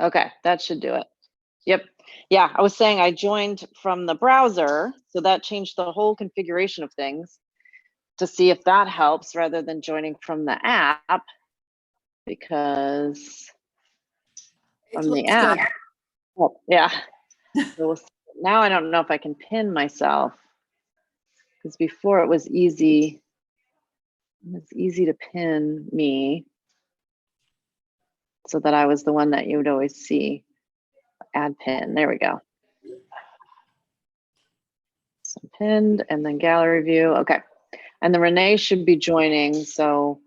Okay, that should do it. Yep. Yeah, I was saying I joined from the browser, so that changed the whole configuration of things to see if that helps rather than joining from the app, because from the app, oh, yeah. So now I don't know if I can pin myself, because before it was easy. It's easy to pin me so that I was the one that you would always see. Add pin. There we go. So pinned and then gallery view. Okay. And then Renee should be joining. So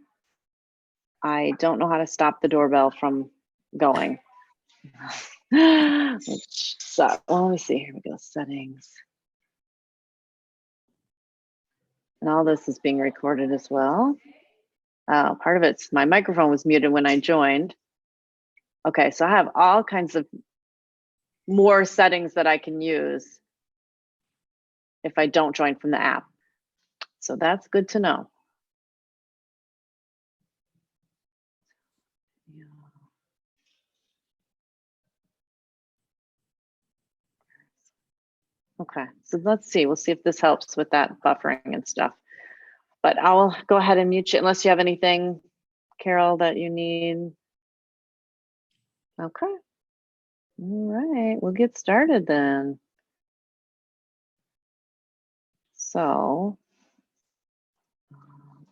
I don't know how to stop the doorbell from going. Which sucks. Well, let me see. Here we go. Settings. And all this is being recorded as well. Oh, part of it's my microphone was muted when I joined. Okay, so I have all kinds of more settings that I can use if I don't join from the app. So that's good to know. Okay, so let's see. We'll see if this helps with that buffering and stuff. But I'll go ahead and mute you unless you have anything, Carol, that you need. Okay. All right, we'll get started then. So,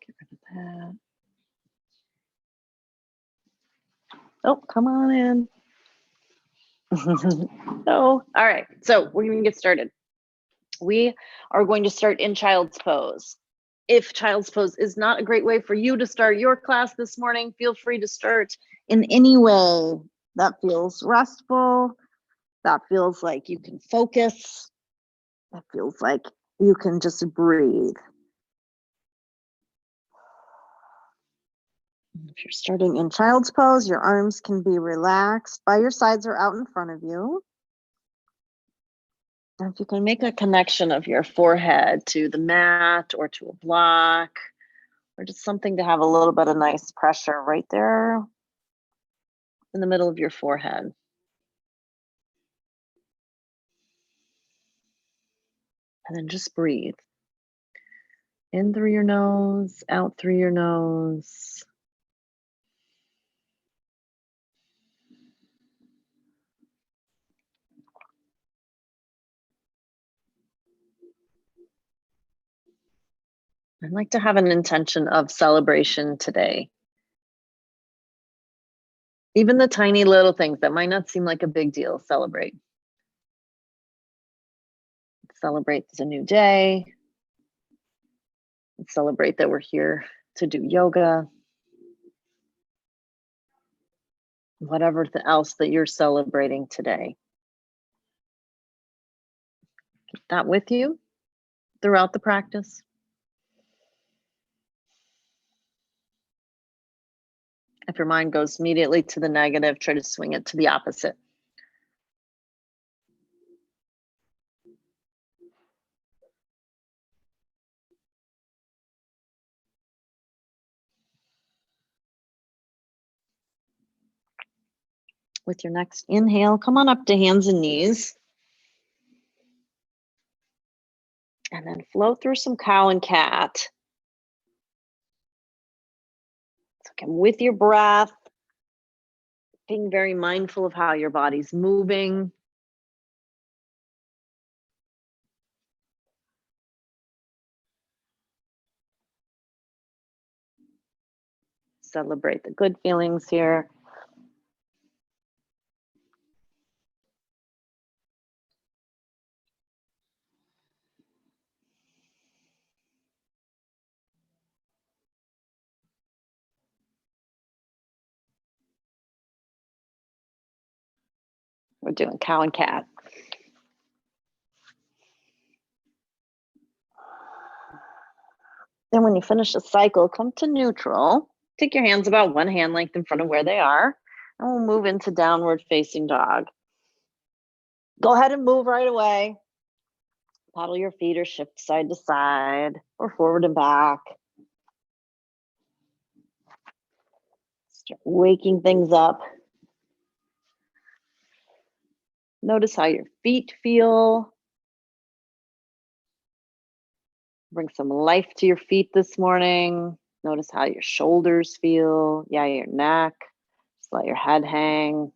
get rid of that. Oh, come on in. Oh, all right. So we're going to get started. We are going to start in child's pose. If child's pose is not a great way for you to start your class this morning, feel free to start in any way that feels restful, that feels like you can focus, that feels like you can just breathe. If you're starting in child's pose, your arms can be relaxed by your sides or out in front of you. And if you can make a connection of your forehead to the mat or to a block, or just something to have a little bit of nice pressure right there in the middle of your forehead. And then just breathe. In through your nose, out through your nose. I'd like to have an intention of celebration today. Even the tiny little things that might not seem like a big deal, celebrate. Celebrate it's a new day. Celebrate that we're here to do yoga. Whatever else that you're celebrating today. Keep that with you throughout the practice. If your mind goes immediately to the negative, try to swing it to the opposite. With your next inhale, come on up to hands and knees. And then flow through some cow and cat. So again, with your breath, being very mindful of how your body's moving. Celebrate the good feelings here. We're doing cow and cat. Then when you finish the cycle, come to neutral. Take your hands about one hand length in front of where they are. And we'll move into downward facing dog. Go ahead and move right away. Paddle your feet or shift side to side or forward and back. Start waking things up. Notice how your feet feel. Bring some life to your feet this morning. Notice how your shoulders feel. Yeah, your neck. Just let your head hang.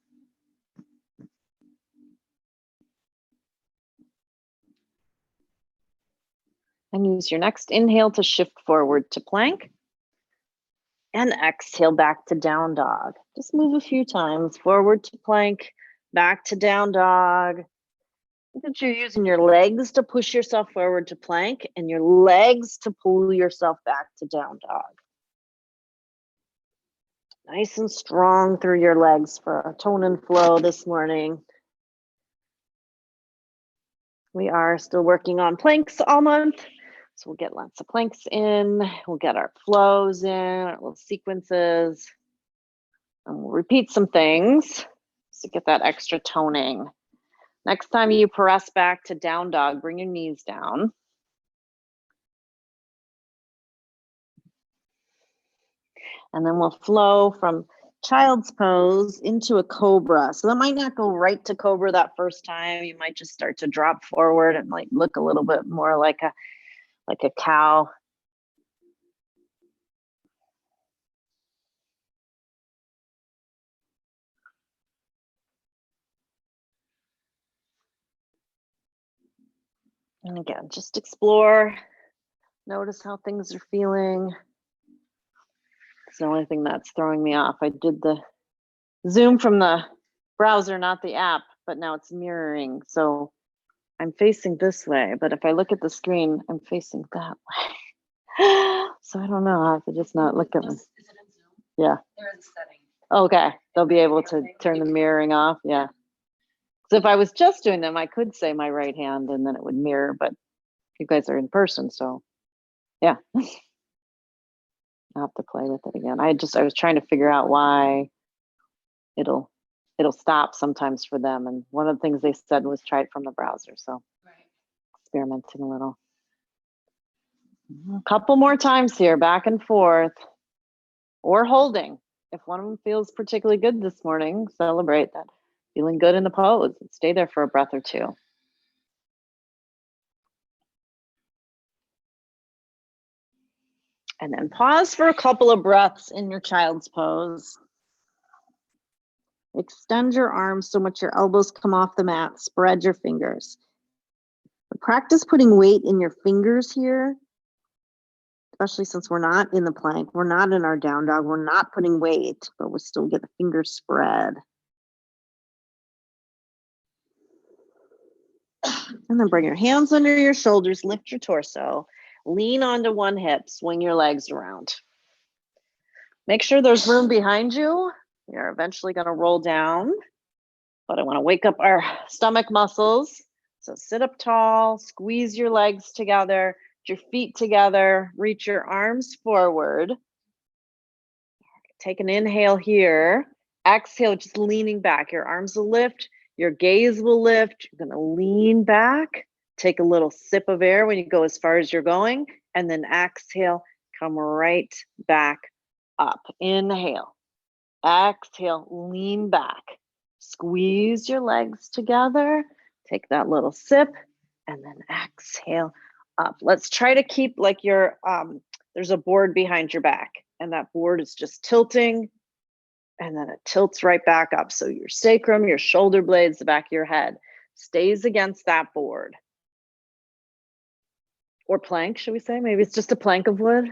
And use your next inhale to shift forward to plank. And exhale back to down dog. Just move a few times. Forward to plank, back to down dog. That you're using your legs to push yourself forward to plank and your legs to pull yourself back to down dog. Nice and strong through your legs for a tone and flow this morning. We are still working on planks all month. So we'll get lots of planks in. We'll get our flows in, our little sequences. And we'll repeat some things to get that extra toning. Next time you press back to down dog, bring your knees down. And then we'll flow from child's pose into a cobra. So that might not go right to cobra that first time. You might just start to drop forward and like look a little bit more like a cow. And again, just explore. Notice how things are feeling. It's the only thing that's throwing me off. I did the Zoom from the browser, not the app, but now it's mirroring. So I'm facing this way, but if I look at the screen, I'm facing that way. So I don't know. I have to just not look at them. Is it in Zoom? Yeah. There is a setting. Okay. They'll be able to turn the mirroring off. Yeah. So if I was just doing them, I could say my right hand and then it would mirror, but you guys are in person. So yeah. I'll have to play with it again. I was trying to figure out why it'll stop sometimes for them. And one of the things they said was try it from the browser. So experimenting a little. A couple more times here, back and forth, or holding. If one of them feels particularly good this morning, celebrate that. Feeling good in the pose. Stay there for a breath or two. And then pause for a couple of breaths in your child's pose. Extend your arms so much your elbows come off the mat. Spread your fingers. Practice putting weight in your fingers here, especially since we're not in the plank. We're not in our down dog. We're not putting weight, but we still get the fingers spread. And then bring your hands under your shoulders, lift your torso, lean onto one hip, swing your legs around. Make sure there's room behind you. You're eventually going to roll down, but I want to wake up our stomach muscles. So sit up tall, squeeze your legs together, your feet together, reach your arms forward. Take an inhale here. Exhale, just leaning back. Your arms will lift, your gaze will lift. You're going to lean back, take a little sip of air when you go as far as you're going, and then exhale, come right back up. Inhale, exhale, lean back, squeeze your legs together, take that little sip, and then exhale up. Let's try to keep like there's a board behind your back, and that board is just tilting, and then it tilts right back up. So your sacrum, your shoulder blades, the back of your head stays against that board. Or plank, should we say? Maybe it's just a plank of wood.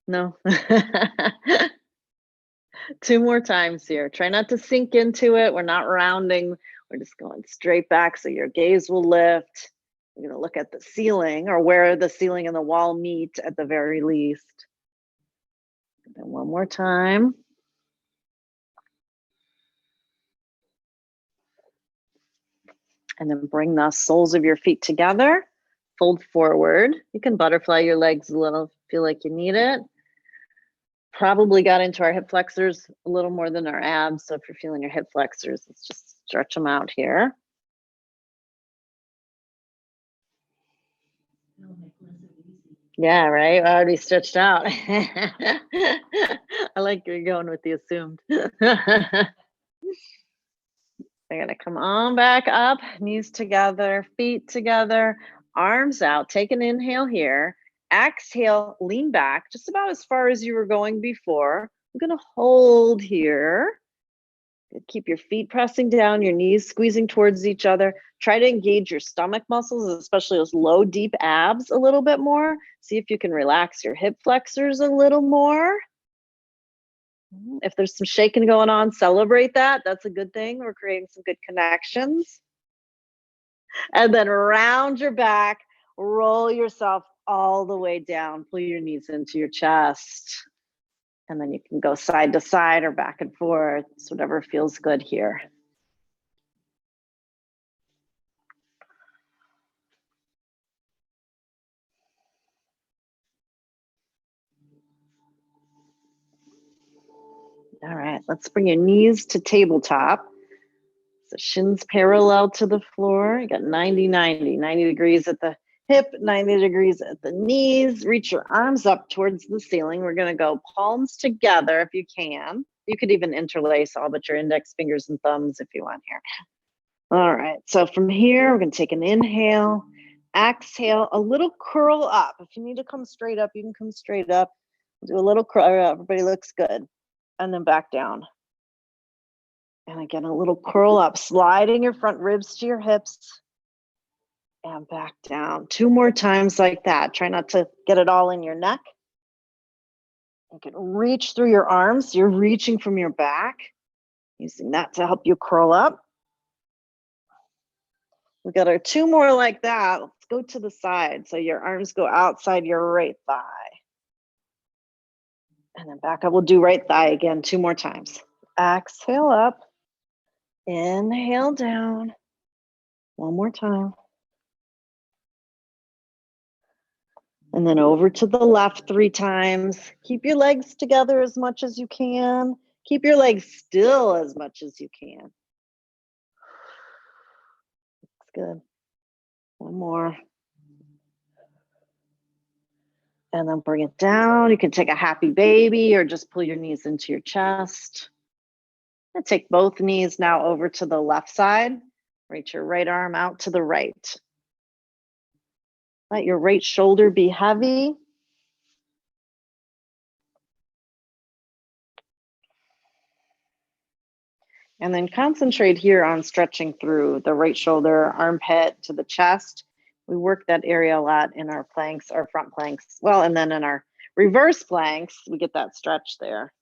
No. Two more times here. Try not to sink into it. We're not rounding. We're just going straight back so your gaze will lift. You're going to look at the ceiling or where the ceiling and the wall meet at the very least. And then one more time. And then bring the soles of your feet together. Fold forward. You can butterfly your legs a little if you feel like you need it. Probably got into our hip flexors a little more than our abs. So if you're feeling your hip flexors, let's just stretch them out here. Yeah, right. Already stretched out. I like you're going with the assumed. So you're gonna come on back up, knees together, feet together, arms out. Take an inhale here. Exhale, lean back just about as far as you were going before. I'm gonna hold here. Keep your feet pressing down, your knees squeezing towards each other. Try to engage your stomach muscles, especially those low, deep abs a little bit more. See if you can relax your hip flexors a little more. If there's some shaking going on, celebrate that. That's a good thing. We're creating some good connections. And then round your back, roll yourself all the way down, pull your knees into your chest. And then you can go side to side or back and forth, whatever feels good here. All right, let's bring your knees to tabletop. So shins parallel to the floor. You got 90 degrees at the hip, 90 degrees at the knees. Reach your arms up towards the ceiling. We're gonna go palms together if you can. You could even interlace all but your index fingers and thumbs if you want here. All right, so from here, we're gonna take an inhale, exhale, a little curl up. If you need to come straight up, you can come straight up. Do a little curl, everybody looks good. And then back down. And again, a little curl up, sliding your front ribs to your hips and back down. 2 more times like that. Try not to get it all in your neck. You can reach through your arms. You're reaching from your back, using that to help you curl up. We got our 2 more like that. Let's go to the side. So your arms go outside your right thigh. And then back up. We'll do right thigh again 2 more times. Exhale up. Inhale down. 1 more time. And then over to the left 3 times. Keep your legs together as much as you can. Keep your legs still as much as you can. That's good. 1 more. And then bring it down. You can take a happy baby or just pull your knees into your chest. And take both knees now over to the left side. Reach your right arm out to the right. Let your right shoulder be heavy. And then concentrate here on stretching through the right shoulder, armpit to the chest. We work that area a lot in our planks, our front planks. Well, and then in our reverse planks, we get that stretch there.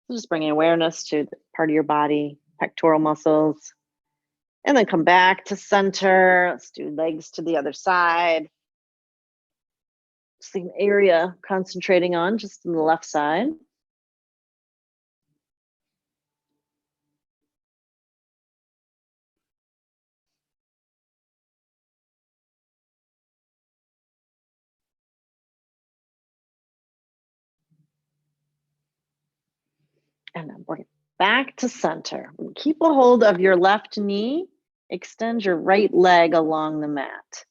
So just bringing awareness to the part of your body, pectoral muscles. And then come back to center. Let's do legs to the other side. Same area concentrating on, just on the left side. And then bring it back to center. Keep a hold of your left knee. Extend your right leg along the mat.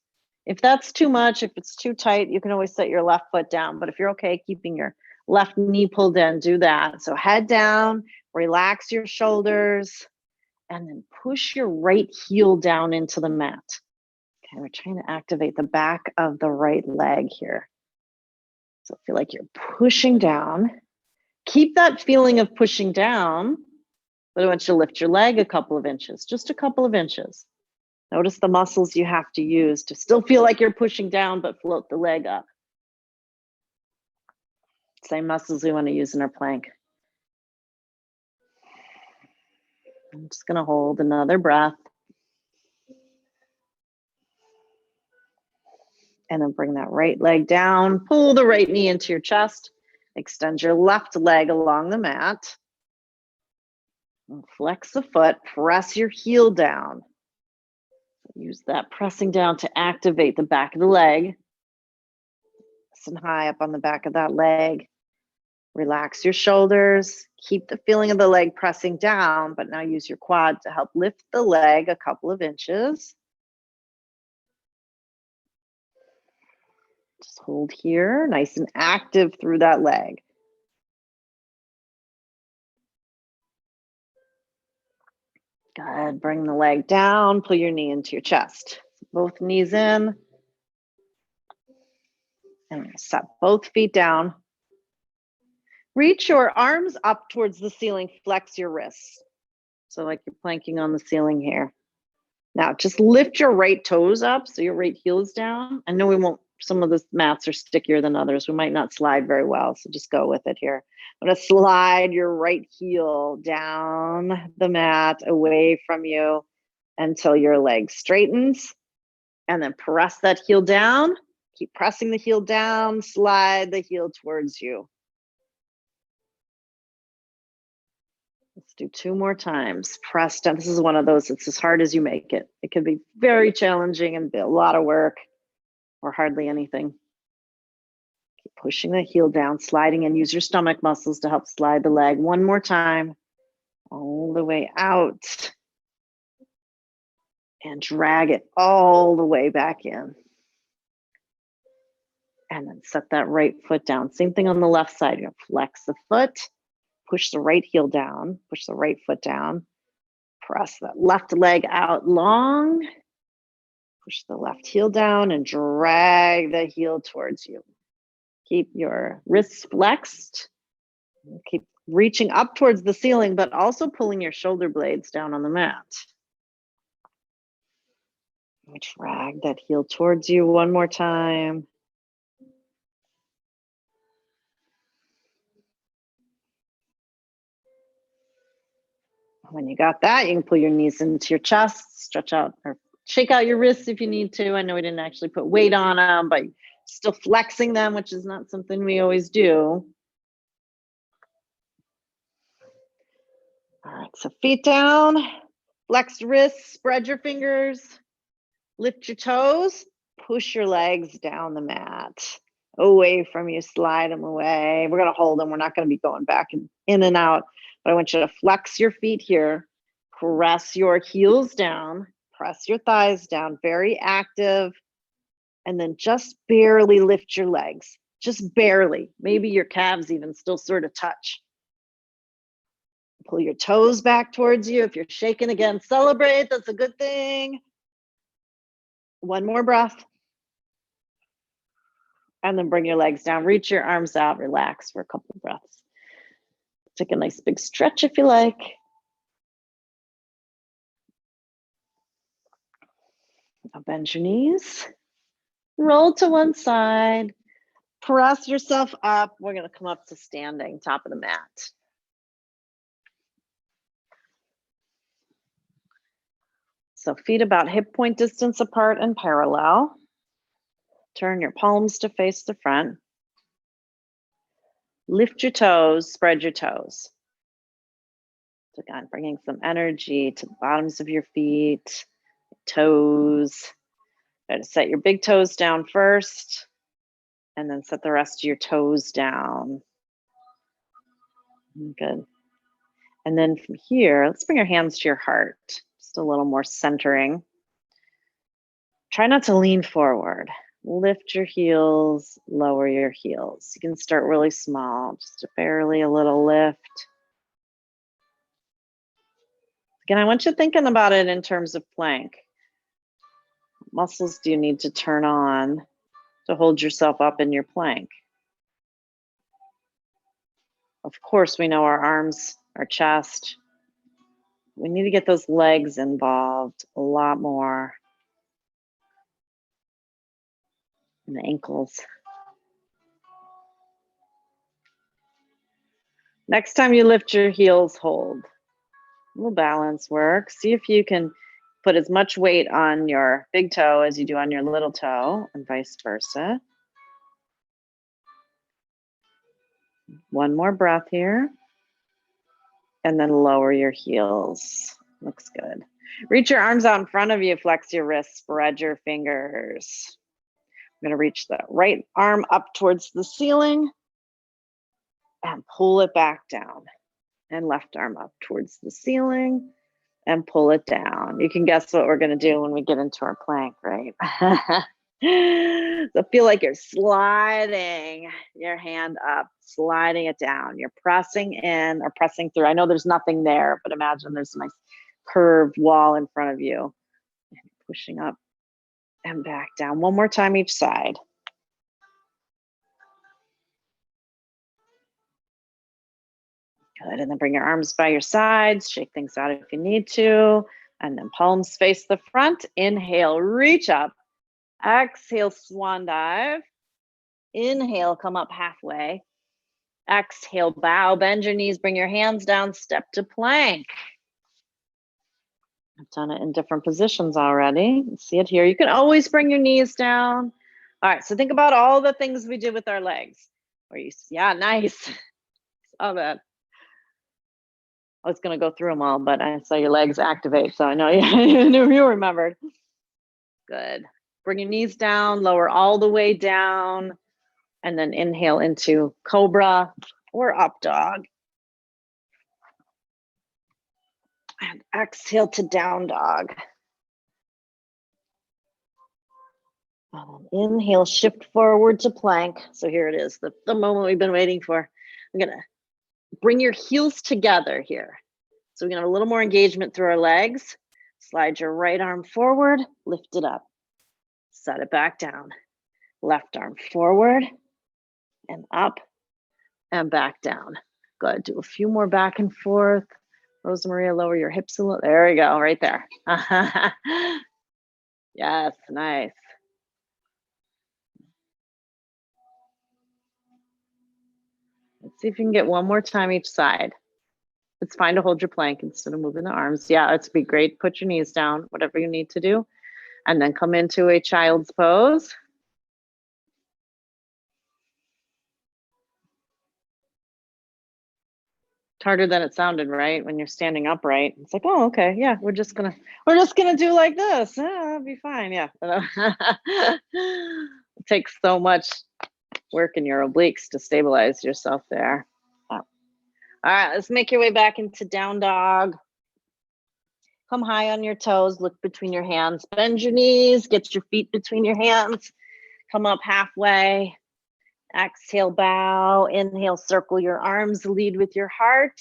If that's too much, if it's too tight, you can always set your left foot down. But if you're okay keeping your left knee pulled in, do that. So head down, relax your shoulders, and then push your right heel down into the mat. Okay, we're trying to activate the back of the right leg here. So feel like you're pushing down. Keep that feeling of pushing down, but I want you to lift your leg a couple of inches, just a couple of inches. Notice the muscles you have to use to still feel like you're pushing down, but float the leg up. Same muscles we want to use in our plank. I'm just going to hold another breath. And then bring that right leg down. Pull the right knee into your chest. Extend your left leg along the mat. And flex the foot. Press your heel down. Use that pressing down to activate the back of the leg. Nice and high up on the back of that leg. Relax your shoulders. Keep the feeling of the leg pressing down, but now use your quad to help lift the leg a couple of inches. Just hold here, nice and active through that leg. Good. Bring the leg down, pull your knee into your chest. Both knees in. And set both feet down. Reach your arms up towards the ceiling, flex your wrists. So like you're planking on the ceiling here. Now just lift your right toes up so your right heel is down. I know we won't, some of the mats are stickier than others. We might not slide very well, so just go with it here. I'm gonna slide your right heel down the mat away from you until your leg straightens, and then press that heel down. Keep pressing the heel down, slide the heel towards you. Let's do 2 more times. Press down. This is one of those, it's as hard as you make it. It can be very challenging and be a lot of work or hardly anything. Keep pushing the heel down, sliding, and use your stomach muscles to help slide the leg. 1 more time, all the way out. And drag it all the way back in. And then set that right foot down. Same thing on the left side. You're gonna flex the foot. Push the right heel down, push the right foot down, press that left leg out long, push the left heel down and drag the heel towards you. Keep your wrists flexed, keep reaching up towards the ceiling, but also pulling your shoulder blades down on the mat. Drag that heel towards you 1 more time. When you got that, you can pull your knees into your chest, stretch out or shake out your wrists if you need to. I know we didn't actually put weight on them, but still flexing them, which is not something we always do. All right, so feet down, flex wrists, spread your fingers, lift your toes, push your legs down the mat, away from you, slide them away. We're gonna hold them. We're not gonna be going back and in and out. But I want you to flex your feet here, press your heels down, press your thighs down, very active, and then just barely lift your legs, just barely. Maybe your calves even still sort of touch. Pull your toes back towards you. If you're shaking again, celebrate, that's a good thing. 1 more breath. And then bring your legs down, reach your arms out, relax for a couple of breaths. Take a nice big stretch if you like. Now bend your knees, roll to one side, press yourself up. We're gonna come up to standing, top of the mat. So feet about hip point distance apart and parallel. Turn your palms to face the front. Lift your toes, spread your toes. So again, bringing some energy to the bottoms of your feet, toes. Try to set your big toes down first, and then set the rest of your toes down. Good. And then from here, let's bring your hands to your heart. Just a little more centering. Try not to lean forward. Lift your heels, lower your heels. You can start really small, just barely a little lift. Again, I want you thinking about it in terms of plank. What muscles do you need to turn on to hold yourself up in your plank? Of course, we know our arms, our chest. We need to get those legs involved a lot more. And the ankles. Next time you lift your heels, hold. A little balance work. See if you can put as much weight on your big toe as you do on your little toe, and vice versa. 1 more breath here. And then lower your heels. Looks good. Reach your arms out in front of you, flex your wrists, spread your fingers. I'm gonna reach the right arm up towards the ceiling and pull it back down. And left arm up towards the ceiling and pull it down. You can guess what we're gonna do when we get into our plank, right? So feel like you're sliding your hand up, sliding it down. You're pressing in or pressing through. I know there's nothing there, but imagine there's a nice curved wall in front of you. Pushing up and back down. One more time each side. Good, and then bring your arms by your sides, shake things out if you need to, and then palms face the front. Inhale, reach up. Exhale, swan dive. Inhale, come up halfway. Exhale, bow, bend your knees, bring your hands down, step to plank. I've done it in different positions already. See it here. You can always bring your knees down. All right, so think about all the things we did with our legs. Yeah, nice. Saw that. I was going to go through them all, but I saw your legs activate, so I know you remembered. Good. Bring your knees down, lower all the way down, and then inhale into cobra or up dog. And exhale to down dog. And inhale, shift forward to plank. So here it is, the moment we've been waiting for. I'm going to bring your heels together here. So we're going to have a little more engagement through our legs. Slide your right arm forward, lift it up. Set it back down. Left arm forward and up and back down. Good. Do a few more back and forth. Rosa Maria, lower your hips a little. There we go, right there. Yes, nice. Let's see if you can get one more time each side. It's fine to hold your plank instead of moving the arms. Yeah, it's be great. Put your knees down, whatever you need to do. And then come into a child's pose. It's harder than it sounded, right? When you're standing upright, it's like, oh, okay, yeah, we're just gonna do like this. It'll be fine. Yeah. It takes so much work in your obliques to stabilize yourself there. All right, let's make your way back into down dog. Come high on your toes, look between your hands, bend your knees, get your feet between your hands, come up halfway. Exhale, bow. Inhale, circle your arms, lead with your heart.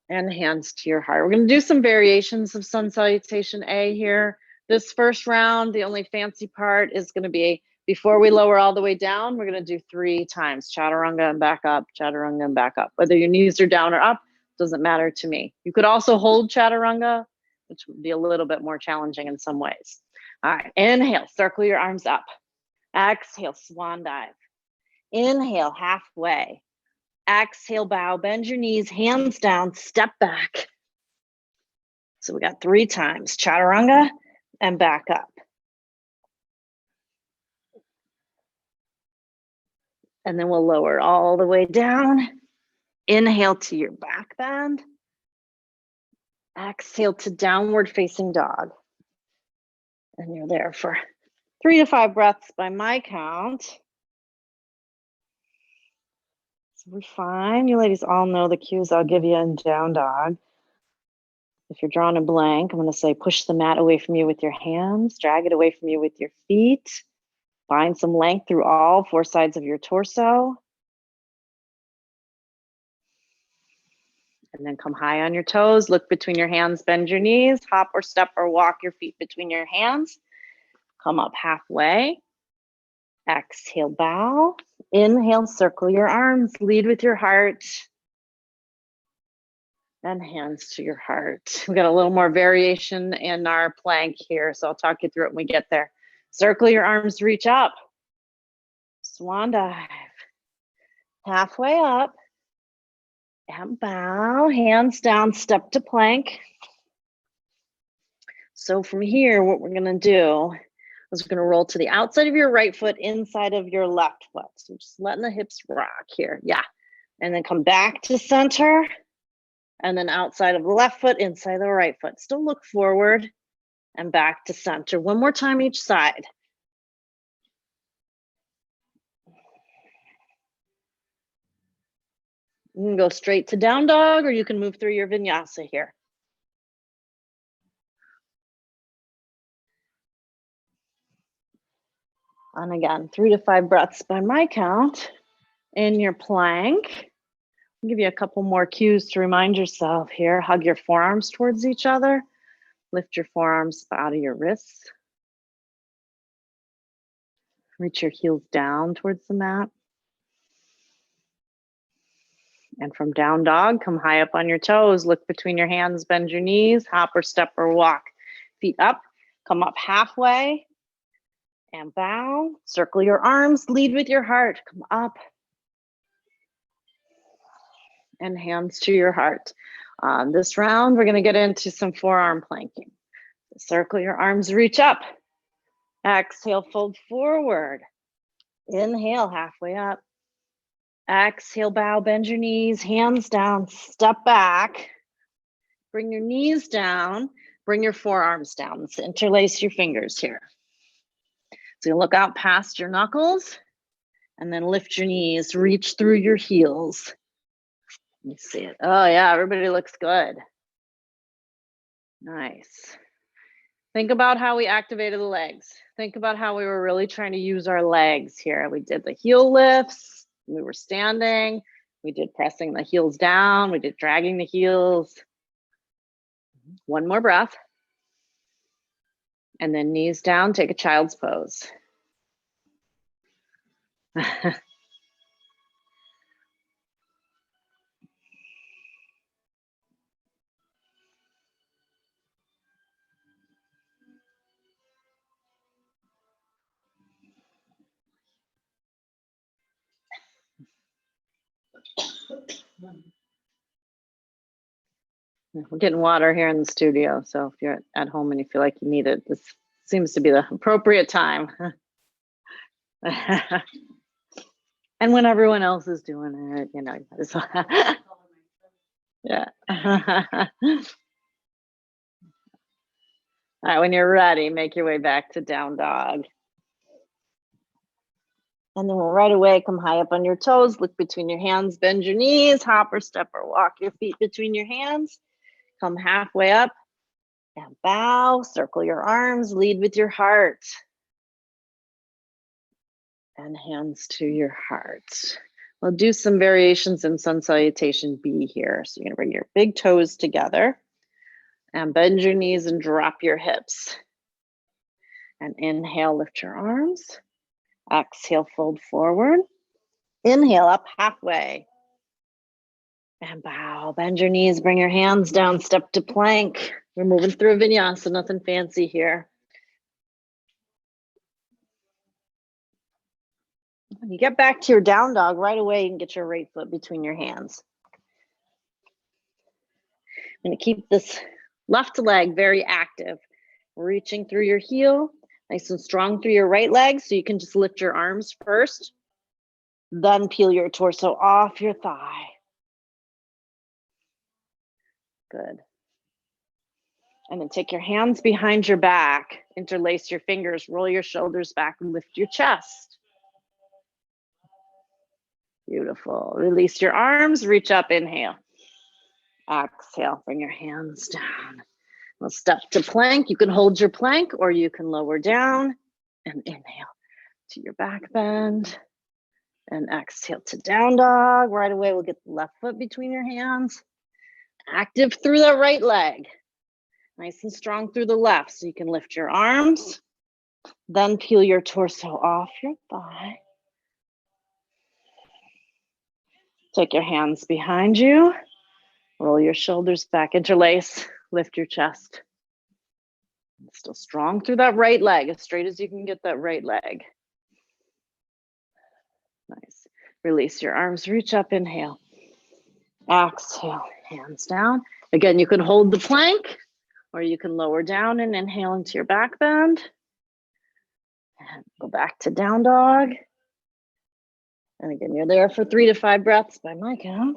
And hands to your heart. We're going to do some variations of sun salutation A here. This first round, the only fancy part is going to be before we lower all the way down, we're going to do 3 times. Chaturanga and back up, chaturanga and back up. Whether your knees are down or up, doesn't matter to me. You could also hold chaturanga, which would be a little bit more challenging in some ways. All right, inhale, circle your arms up. Exhale, swan dive. Inhale, halfway. Exhale, bow, bend your knees, hands down, step back. So we got 3 times, chaturanga and back up. And then we'll lower all the way down. Inhale to your back bend. Exhale to downward facing dog. And you're there for 3 to 5 breaths by my count. So we're fine. You ladies all know the cues I'll give you in down dog. If you're drawing a blank, I'm going to say push the mat away from you with your hands, drag it away from you with your feet. Find some length through all 4 sides of your torso. And then come high on your toes, look between your hands, bend your knees, hop or step or walk your feet between your hands. Come up halfway. Exhale, bow. Inhale, circle your arms, lead with your heart. And hands to your heart. We got a little more variation in our plank here, so I'll talk you through it when we get there. Circle your arms, reach up. Swan dive. Halfway up. And bow, hands down, step to plank. So from here, what we're gonna do is we're gonna roll to the outside of your right foot, inside of your left foot. So just letting the hips rock here, yeah. And then come back to center, and then outside of the left foot, inside the right foot. Still look forward and back to center. One more time each side. You can go straight to down dog, or you can move through your vinyasa here. And again, 3 to 5 breaths by my count in your plank. I'll give you a couple more cues to remind yourself here. Hug your forearms towards each other. Lift your forearms out of your wrists. Reach your heels down towards the mat. And from down dog, come high up on your toes. Look between your hands, bend your knees, hop or step or walk. Feet up, come up halfway and bow. Circle your arms, lead with your heart. Come up and hands to your heart. On this round, we're gonna get into some forearm planking. Circle your arms, reach up. Exhale, fold forward. Inhale, halfway up. Exhale, bow, bend your knees, hands down, step back. Bring your knees down, bring your forearms down. So interlace your fingers here. So you look out past your knuckles and then lift your knees, reach through your heels. Let me see it. Oh yeah, everybody looks good. Nice. Think about how we activated the legs. Think about how we were really trying to use our legs here. We did the heel lifts, we were standing, we did pressing the heels down, we did dragging the heels. One more breath. And then knees down, take a child's pose. We're getting water here in the studio, so if you're at home and you feel like you need it, this seems to be the appropriate time. And when everyone else is doing it, you know. Yeah. All right, when you're ready, make your way back to down dog. And then we'll right away come high up on your toes, look between your hands, bend your knees, hop or step or walk your feet between your hands. Come halfway up and bow, circle your arms, lead with your heart. And hands to your heart. We'll do some variations in sun salutation B here. So you're gonna bring your big toes together and bend your knees and drop your hips. And inhale, lift your arms. Exhale, fold forward. Inhale, up halfway. And bow, bend your knees, bring your hands down, step to plank. We're moving through a vinyasa, nothing fancy here. When you get back to your down dog, right away you can get your right foot between your hands. I'm gonna keep this left leg very active. Reaching through your heel, nice and strong through your right leg, so you can just lift your arms first, then peel your torso off your thigh. Good. And then take your hands behind your back, interlace your fingers, roll your shoulders back and lift your chest. Beautiful. Release your arms, reach up, inhale. Exhale, bring your hands down. We'll step to plank. You can hold your plank or you can lower down and inhale to your back bend and exhale to down dog. Right away, we'll get the left foot between your hands. Active through the right leg. Nice and strong through the left. So you can lift your arms, then peel your torso off your thigh. Take your hands behind you. Roll your shoulders back, interlace, lift your chest. Still strong through that right leg, as straight as you can get that right leg. Nice. Release your arms, reach up, inhale. Exhale, hands down. Again, you can hold the plank or you can lower down and inhale into your back bend. And go back to down dog. And again, you're there for 3 to 5 breaths by my count.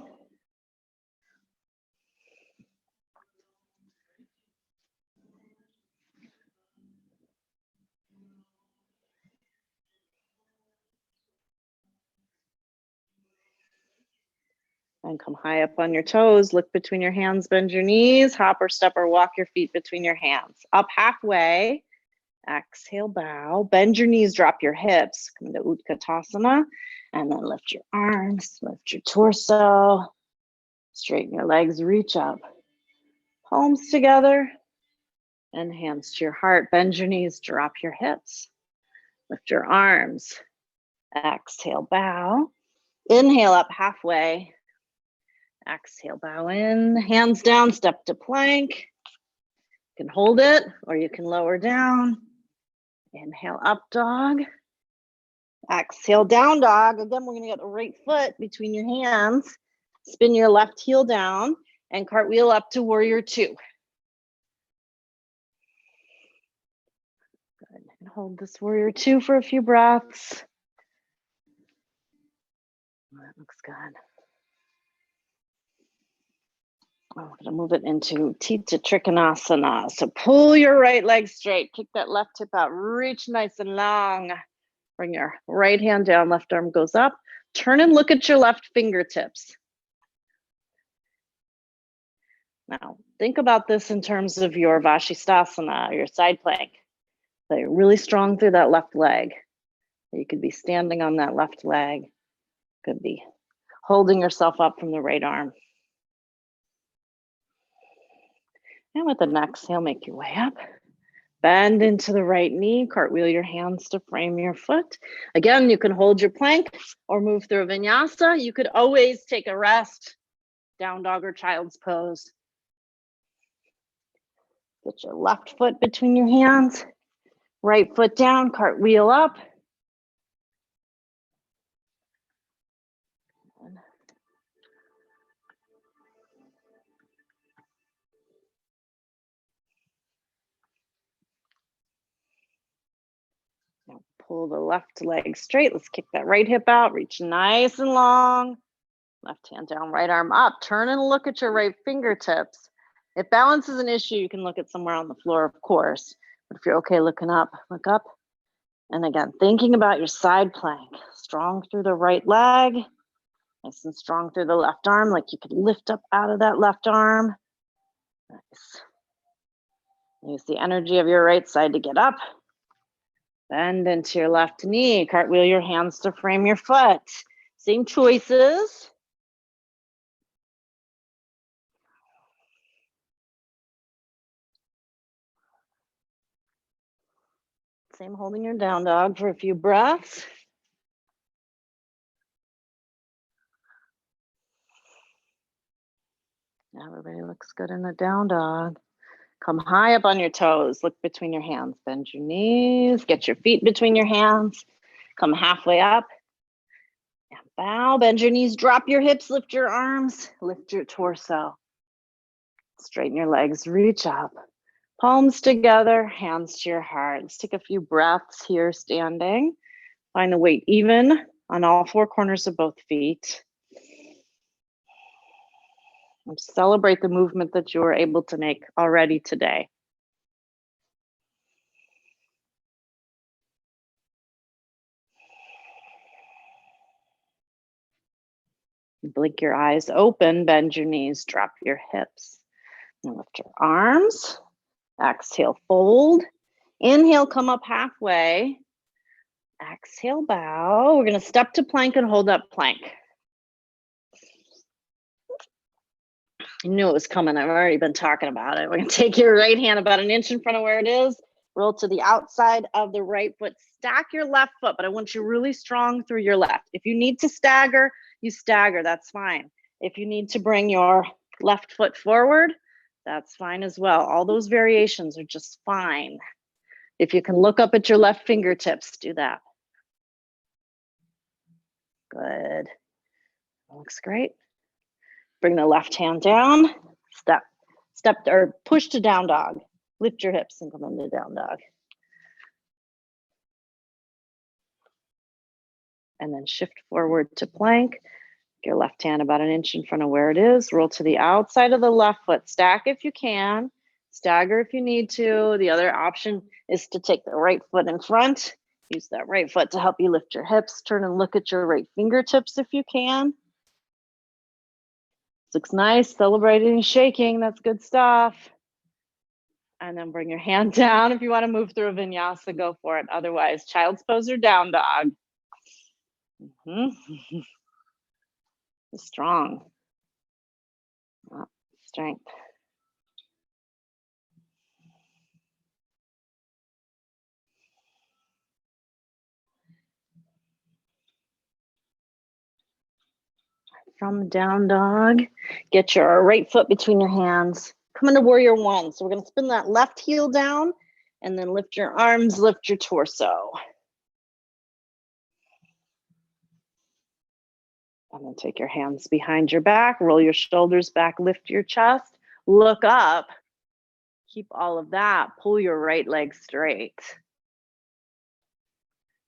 And come high up on your toes, look between your hands, bend your knees, hop or step or walk your feet between your hands. Up halfway, exhale, bow, bend your knees, drop your hips, come to Utkatasana, and then lift your arms, lift your torso. Straighten your legs, reach up. Palms together and hands to your heart. Bend your knees, drop your hips. Lift your arms. Exhale, bow. Inhale up halfway. Exhale, bow in. Hands down, step to plank. You can hold it or you can lower down. Inhale, up dog. Exhale, down dog. Again, we're gonna get the right foot between your hands. Spin your left heel down and cartwheel up to warrior two. Good, and hold this warrior two for a few breaths. That looks good. I'm gonna move it into Tita Trikonasana. So pull your right leg straight, kick that left hip out, reach nice and long. Bring your right hand down, left arm goes up. Turn and look at your left fingertips. Now, think about this in terms of your Vashisthasana, your side plank. So you're really strong through that left leg. You could be standing on that left leg. Could be holding yourself up from the right arm. And with the exhale, make your way up. Bend into the right knee, cartwheel your hands to frame your foot. Again, you can hold your plank or move through a vinyasa. You could always take a rest, down dog or child's pose. Get your left foot between your hands, right foot down, cartwheel up. Now pull the left leg straight. Let's kick that right hip out, reach nice and long. Left hand down, right arm up. Turn and look at your right fingertips. If balance is an issue, you can look at somewhere on the floor, of course. But if you're okay looking up, look up. And again, thinking about your side plank. Strong through the right leg. Nice and strong through the left arm, like you could lift up out of that left arm. Nice. Use the energy of your right side to get up. Bend into your left knee. Cartwheel your hands to frame your foot. Same choices. Same holding your down dog for a few breaths. Everybody looks good in the down dog. Come high up on your toes. Look between your hands. Bend your knees. Get your feet between your hands. Come halfway up. And bow. Bend your knees. Drop your hips. Lift your arms. Lift your torso. Straighten your legs. Reach up. Palms together, hands to your heart. Let's take a few breaths here standing. Find the weight even on all four corners of both feet. And celebrate the movement that you were able to make already today. Blink your eyes open, bend your knees, drop your hips. And lift your arms. Exhale, fold. Inhale, come up halfway. Exhale, bow. We're gonna step to plank and hold up plank. I knew it was coming. I've already been talking about it. We're gonna take your right hand about an inch in front of where it is. Roll to the outside of the right foot. Stack your left foot, but I want you really strong through your left. If you need to stagger, you stagger, that's fine. If you need to bring your left foot forward, that's fine as well. All those variations are just fine. If you can look up at your left fingertips, do that. Good. Looks great. Bring the left hand down, step or push to down dog. Lift your hips and come into down dog. And then shift forward to plank. Your left hand about an inch in front of where it is. Roll to the outside of the left foot. Stack if you can. Stagger if you need to. The other option is to take the right foot in front. Use that right foot to help you lift your hips. Turn and look at your right fingertips if you can. Looks nice. Celebrating and shaking. That's good stuff. And then bring your hand down. If you want to move through a vinyasa, go for it. Otherwise, child's pose or down dog. Strong. strength. From down dog, get your right foot between your hands. Come into warrior one. So we're going to spin that left heel down and then lift your arms, lift your torso. And then take your hands behind your back, roll your shoulders back, lift your chest, look up. Keep all of that. Pull your right leg straight.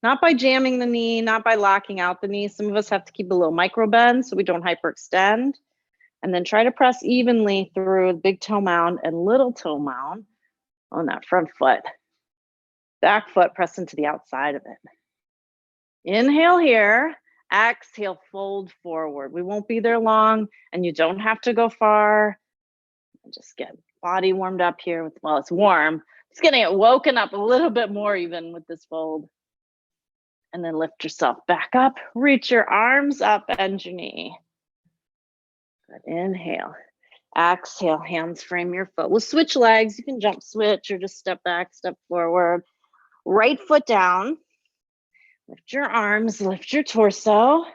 Not by jamming the knee, not by locking out the knee. Some of us have to keep a little micro bend so we don't hyperextend. And then try to press evenly through big toe mound and little toe mound on that front foot. Back foot, press into the outside of it. Inhale here, exhale, fold forward. We won't be there long and you don't have to go far. Just get body warmed up here with, well, it's warm. It's getting it woken up a little bit more even with this fold. And then lift yourself back up, reach your arms up, bend your knee. Good, inhale. Exhale, hands frame your foot. We'll switch legs. You can jump switch or just step back, step forward. Right foot down. Lift your arms, lift your torso.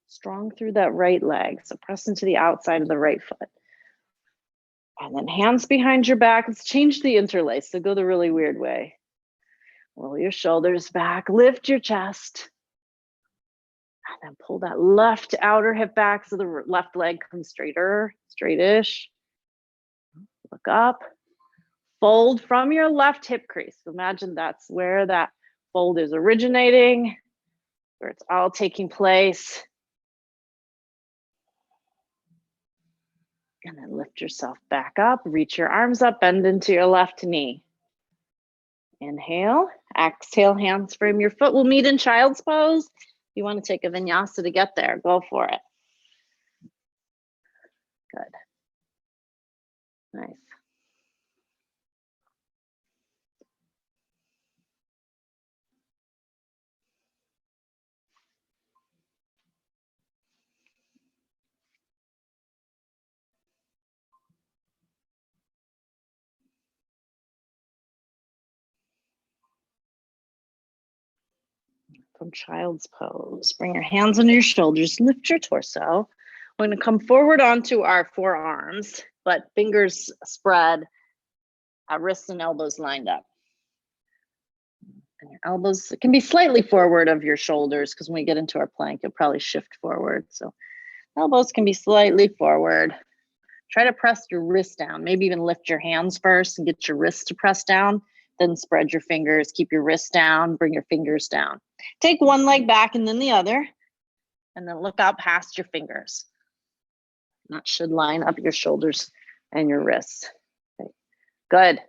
Strong through that right leg. So press into the outside of the right foot. And then hands behind your back. Let's change the interlace. So go the really weird way. Roll your shoulders back, lift your chest. And then pull that left outer hip back so the left leg comes straighter, straightish. Look up. Fold from your left hip crease. Imagine that's where that fold is originating, where it's all taking place. And then lift yourself back up, reach your arms up, bend into your left knee. Inhale, exhale, hands frame your foot. We'll meet in child's pose. If you want to take a vinyasa to get there, go for it. Good. Nice. From child's pose, bring your hands under your shoulders, lift your torso. We're going to come forward onto our forearms, but fingers spread, wrists and elbows lined up. And your elbows can be slightly forward of your shoulders because when we get into our plank, you'll probably shift forward. So elbows can be slightly forward. Try to press your wrist down, maybe even lift your hands first and get your wrists to press down. Then spread your fingers, keep your wrists down, bring your fingers down. Take one leg back and then the other, and then look out past your fingers. That should line up your shoulders and your wrists. Okay. Good.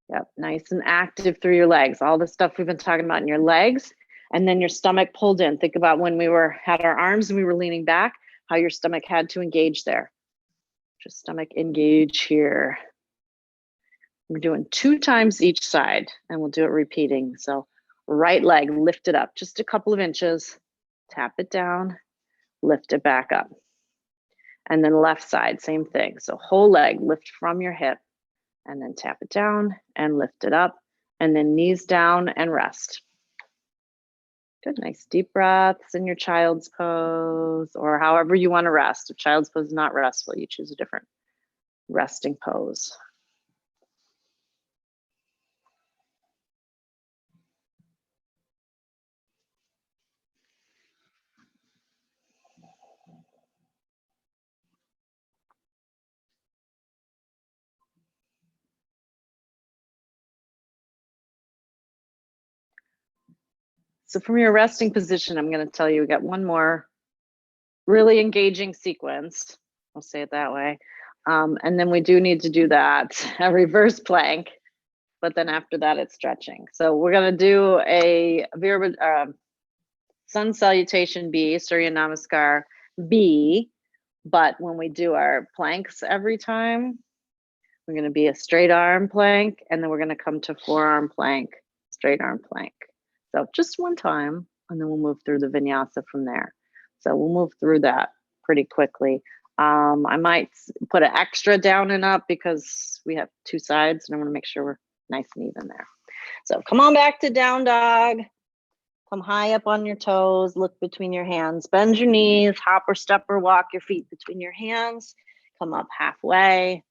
Yep, nice and active through your legs. All the stuff we've been talking about in your legs, and then your stomach pulled in. Think about when we had our arms and we were leaning back, how your stomach had to engage there. Just stomach engage here. We're doing 2 times each side and we'll do it repeating. So right leg, lift it up just a couple of inches, tap it down, lift it back up. And then left side, same thing. So whole leg, lift from your hip and then tap it down and lift it up and then knees down and rest. Good, nice deep breaths in your child's pose or however you want to rest. If child's pose is not restful, you choose a different resting pose. So from your resting position, I'm going to tell you we got one more really engaging sequence. I'll say it that way. And then we do need to do that, a reverse plank. But then after that, it's stretching. So we're going to do a sun salutation B, Surya Namaskar B. But when we do our planks every time, we're going to be a straight arm plank, and then we're going to come to forearm plank, straight arm plank. So just one time, and then we'll move through the vinyasa from there. So we'll move through that pretty quickly. I might put an extra down and up because we have two sides and I want to make sure we're nice and even there. So come on back to down dog. Come high up on your toes, look between your hands, bend your knees, hop or step or walk your feet between your hands, come up halfway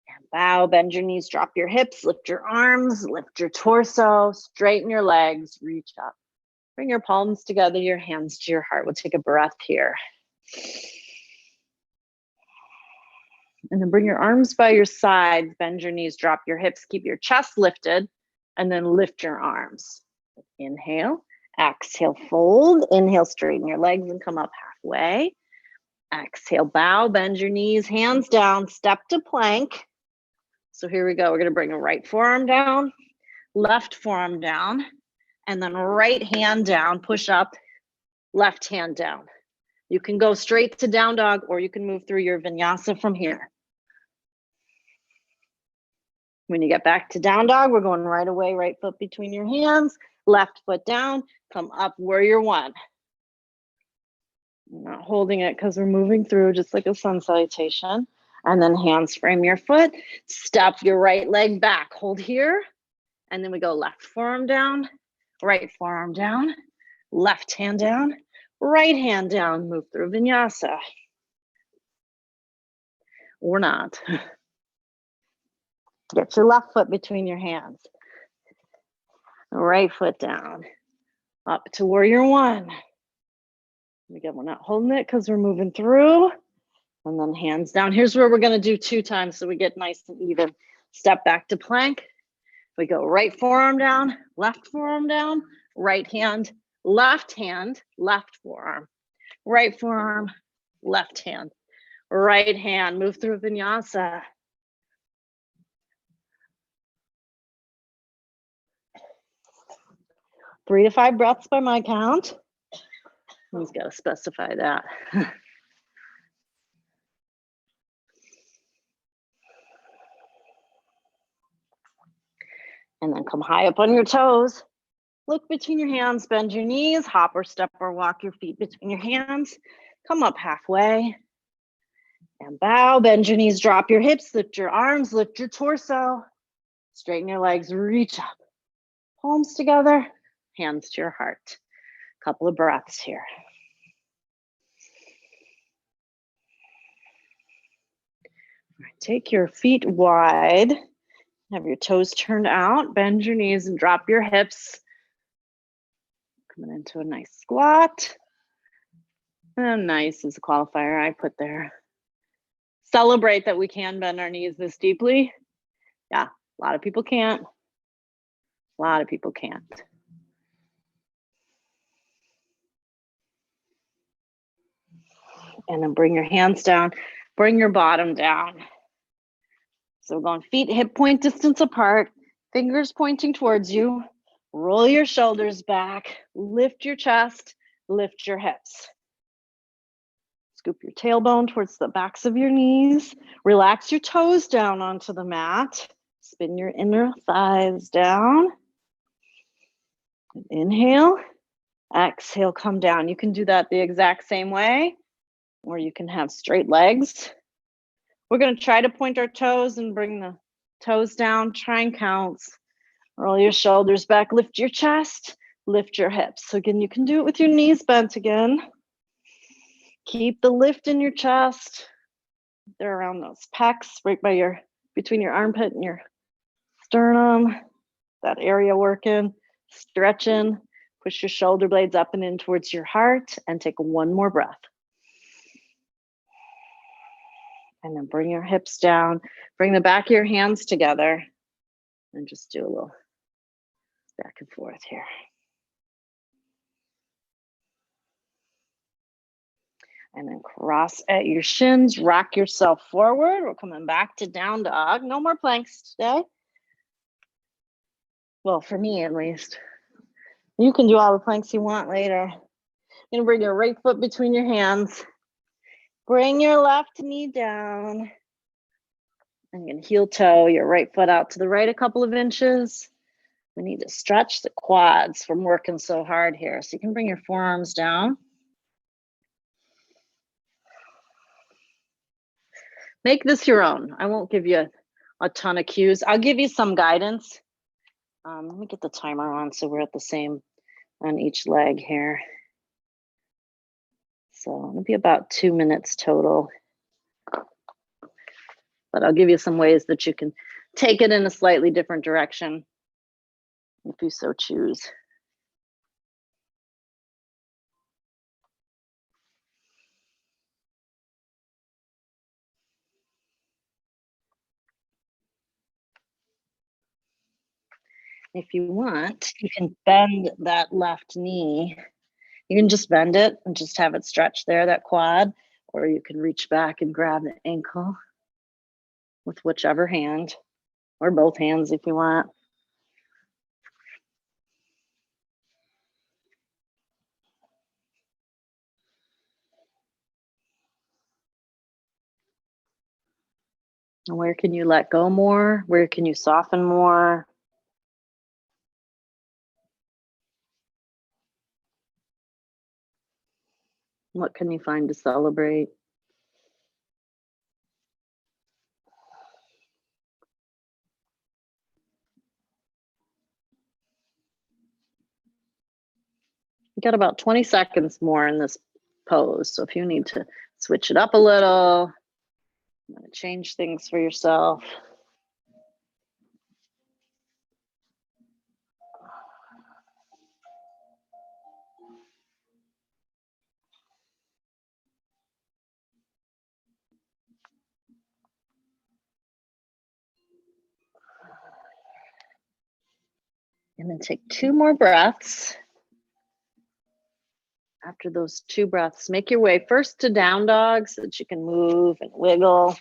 and bow, bend your knees, drop your hips, lift your arms, lift your torso, straighten your legs, reach up. Bring your palms together, your hands to your heart. We'll take a breath here. And then bring your arms by your sides, bend your knees, drop your hips, keep your chest lifted, and then lift your arms. Inhale, exhale, fold. Inhale, straighten your legs and come up halfway. Exhale, bow, bend your knees, hands down, step to plank. So here we go. We're going to bring a right forearm down, left forearm down, and then right hand down, push up, left hand down. You can go straight to down dog or you can move through your vinyasa from here. When you get back to down dog, we're going right away, right foot between your hands, left foot down, come up warrior one. I'm not holding it because we're moving through just like a sun salutation. And then hands frame your foot, step your right leg back, hold here. And then we go left forearm down, right forearm down, left hand down, right hand down, move through vinyasa. Or not. Get your left foot between your hands. Right foot down. Up to warrior one. Again, we're not holding it because we're moving through. And then hands down. Here's where we're going to do 2 times so we get nice and even. Step back to plank. We go right forearm down, left forearm down, right hand, left forearm, right forearm, left hand, right hand. Move through vinyasa. Three to 5 breaths by my count. He's got to specify that. And then come high up on your toes. Look between your hands, bend your knees, hop or step or walk your feet between your hands. Come up halfway and bow, bend your knees, drop your hips, lift your arms, lift your torso, straighten your legs, reach up. Palms together, hands to your heart. Couple of breaths here. Take your feet wide, have your toes turned out, bend your knees and drop your hips. Coming into a nice squat. And nice is a qualifier I put there. Celebrate that we can bend our knees this deeply. Yeah, a lot of people can't. A lot of people can't. And then bring your hands down, bring your bottom down. So we're going feet hip point distance apart, fingers pointing towards you. Roll your shoulders back, lift your chest, lift your hips. Scoop your tailbone towards the backs of your knees. Relax your toes down onto the mat. Spin your inner thighs down. Inhale, exhale, come down. You can do that the exact same way, or you can have straight legs. We're going to try to point our toes and bring the toes down. Try and counts. Roll your shoulders back, lift your chest, lift your hips. So again, you can do it with your knees bent again. Keep the lift in your chest. They're around those pecs, right by your, between your armpit and your sternum. That area working, stretching. Push your shoulder blades up and in towards your heart and take one more breath. And then bring your hips down. Bring the back of your hands together and just do a little back and forth here. And then cross at your shins, rock yourself forward. We're coming back to down dog. No more planks today. Well, for me at least. You can do all the planks you want later. You're gonna bring your right foot between your hands. Bring your left knee down. And you're gonna heel toe your right foot out to the right a couple of inches. We need to stretch the quads from working so hard here. So you can bring your forearms down. Make this your own. I won't give you a ton of cues. I'll give you some guidance. Let me get the timer on so we're at the same on each leg here. So it'll be about 2 minutes total. But I'll give you some ways that you can take it in a slightly different direction if you so choose. If you want, you can bend that left knee. You can just bend it and just have it stretch there, that quad, or you can reach back and grab the ankle with whichever hand, or both hands if you want. And where can you let go more? Where can you soften more? What can you find to celebrate? You got about 20 seconds more in this pose. So if you need to switch it up a little, change things for yourself. And then take 2 more breaths. After those 2 breaths, make your way first to down dog so that you can move and wiggle.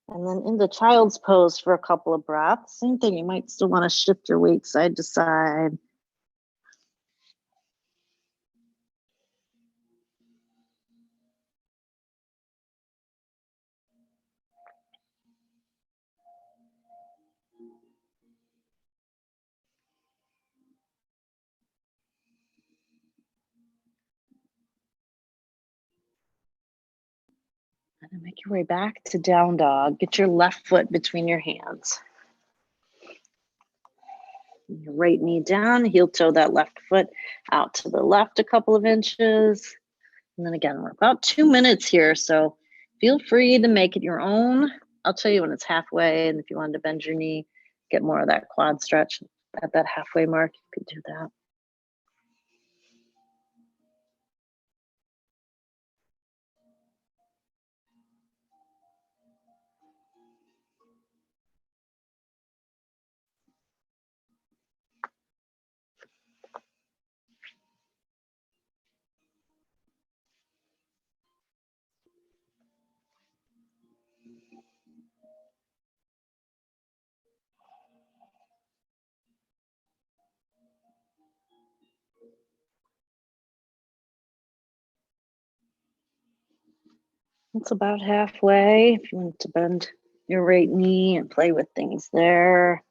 And then into child's pose for a couple of breaths. Same thing, you might still want to shift your weight side to side. And then make your way back to down dog. Get your left foot between your hands. Your right knee down, heel toe that left foot out to the left a couple of inches. And then again, we're about 2 minutes here, so feel free to make it your own. I'll tell you when it's halfway, and if you wanted to bend your knee, get more of that quad stretch at that halfway mark, you could do that. It's about halfway. If you want to bend your right knee and play with things there.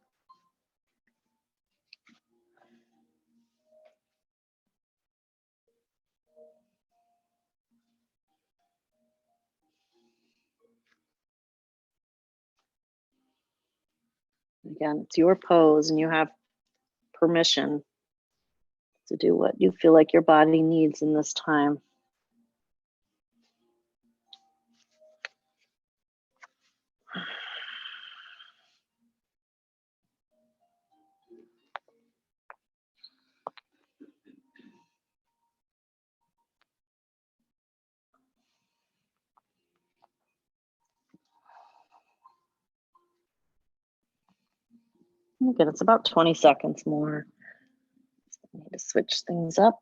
Again, it's your pose and you have permission to do what you feel like your body needs in this time. Again, it's about 20 seconds more. I need to switch things up.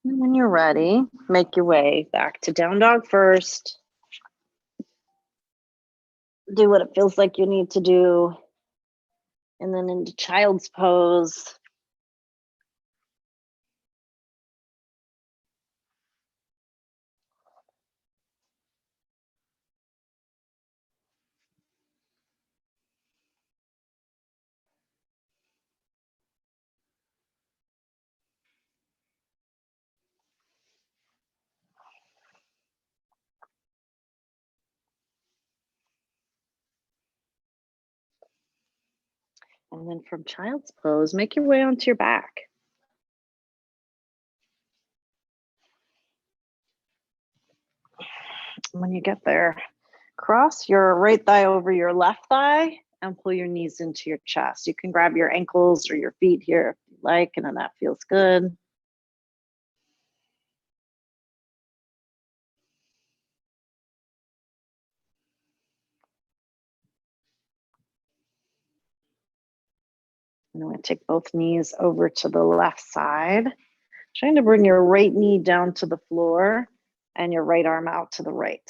And when you're ready, make your way back to down dog first. Do what it feels like you need to do. And then into child's pose. And then from child's pose, make your way onto your back. When you get there, cross your right thigh over your left thigh and pull your knees into your chest. You can grab your ankles or your feet here if you like, and then that feels good. And I'm going to take both knees over to the left side, trying to bring your right knee down to the floor and your right arm out to the right.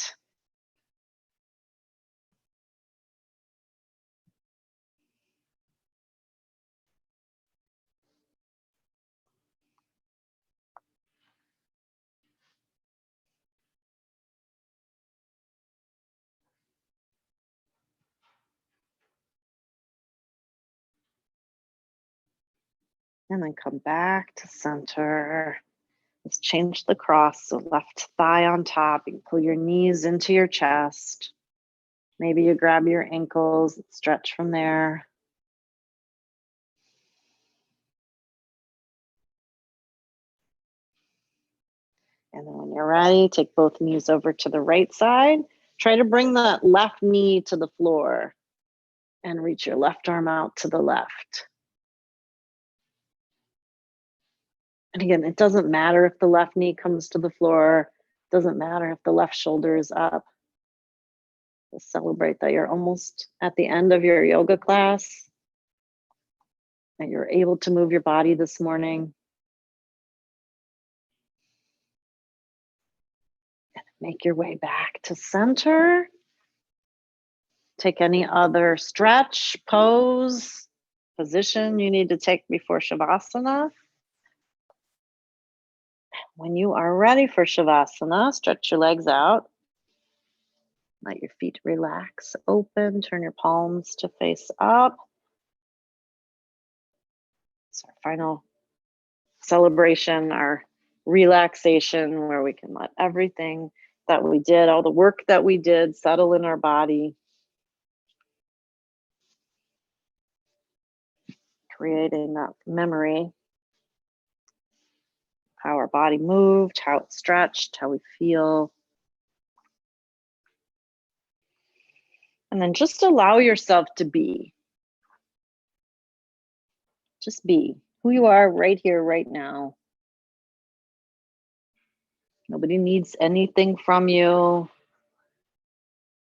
And then come back to center. Let's change the cross. So left thigh on top. You can pull your knees into your chest. Maybe you grab your ankles and stretch from there. And then when you're ready, take both knees over to the right side. Try to bring that left knee to the floor and reach your left arm out to the left. And again, it doesn't matter if the left knee comes to the floor. It doesn't matter if the left shoulder is up. Just celebrate that you're almost at the end of your yoga class, that you're able to move your body this morning. And make your way back to center. Take any other stretch, pose, position you need to take before Shavasana. When you are ready for Shavasana, stretch your legs out. Let your feet relax, open, turn your palms to face up. It's our final celebration, our relaxation, where we can let everything that we did, all the work that we did, settle in our body, creating that memory, how our body moved, how it stretched, how we feel. And then just allow yourself to be. Just be who you are right here, right now. Nobody needs anything from you.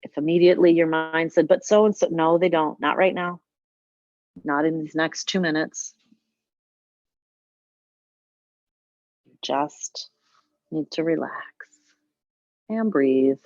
If immediately your mind said, but so and so, no, they don't. Not right now. Not in these next 2 minutes. You just need to relax and breathe.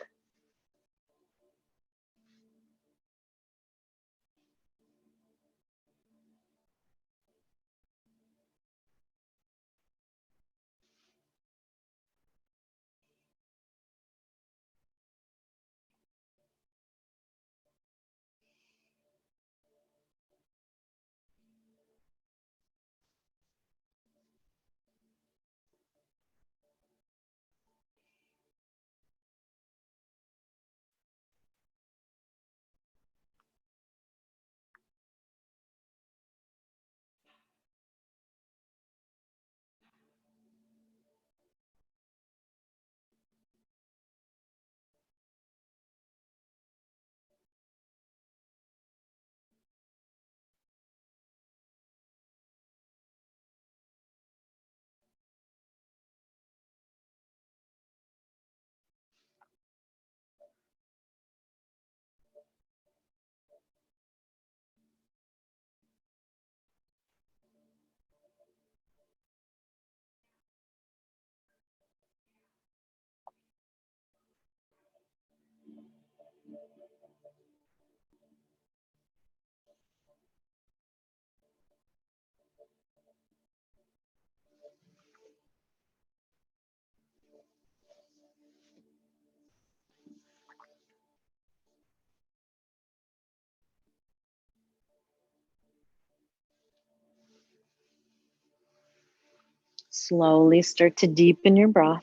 Slowly start to deepen your breath.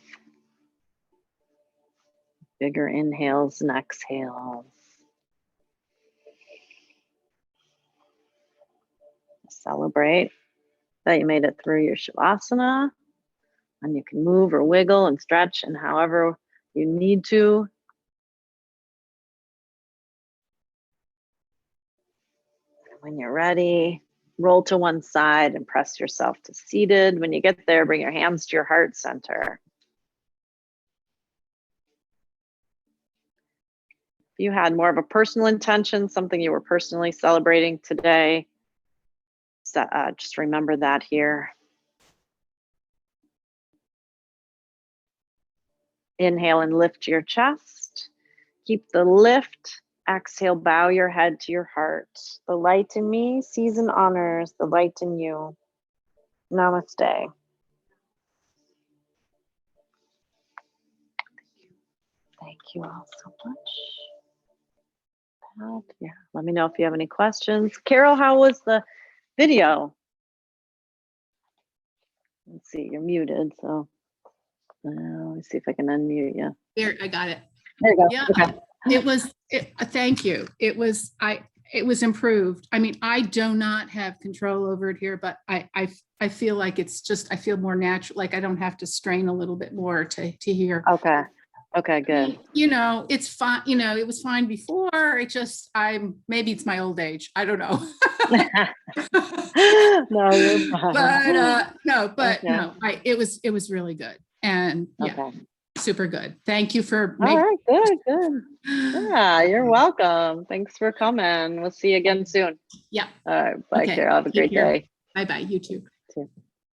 Bigger inhales and exhales. Celebrate that you made it through your Shavasana, and you can move or wiggle and stretch and however you need to. When you're ready, roll to one side and press yourself to seated. When you get there, bring your hands to your heart center. If you had more of a personal intention, something you were personally celebrating today, just remember that here. Inhale and lift your chest. Keep the lift. Exhale, bow your head to your heart. The light in me sees and honors the light in you. Namaste. Thank you all so much. Yeah, let me know if you have any questions. Carol, how was the video? Let's see, you're muted, so let me see if I can unmute you. There, I got it. There you go. Yeah, Okay. thank you. It was improved. I mean, I do not have control over it here, but I feel like it's just, I feel more natural, like I don't have to strain a little bit more to hear. Okay. Okay, good. You know, it's fine. You know, it was fine before. It just, maybe it's my old age. I don't know. No, you're fine. It was really good. And yeah, okay. Super good. Thank you for All right, good. Yeah, you're welcome. Thanks for coming. We'll see you again soon. Yeah. All right, bye, Okay. Carol. Have a great day. Bye-bye. You too.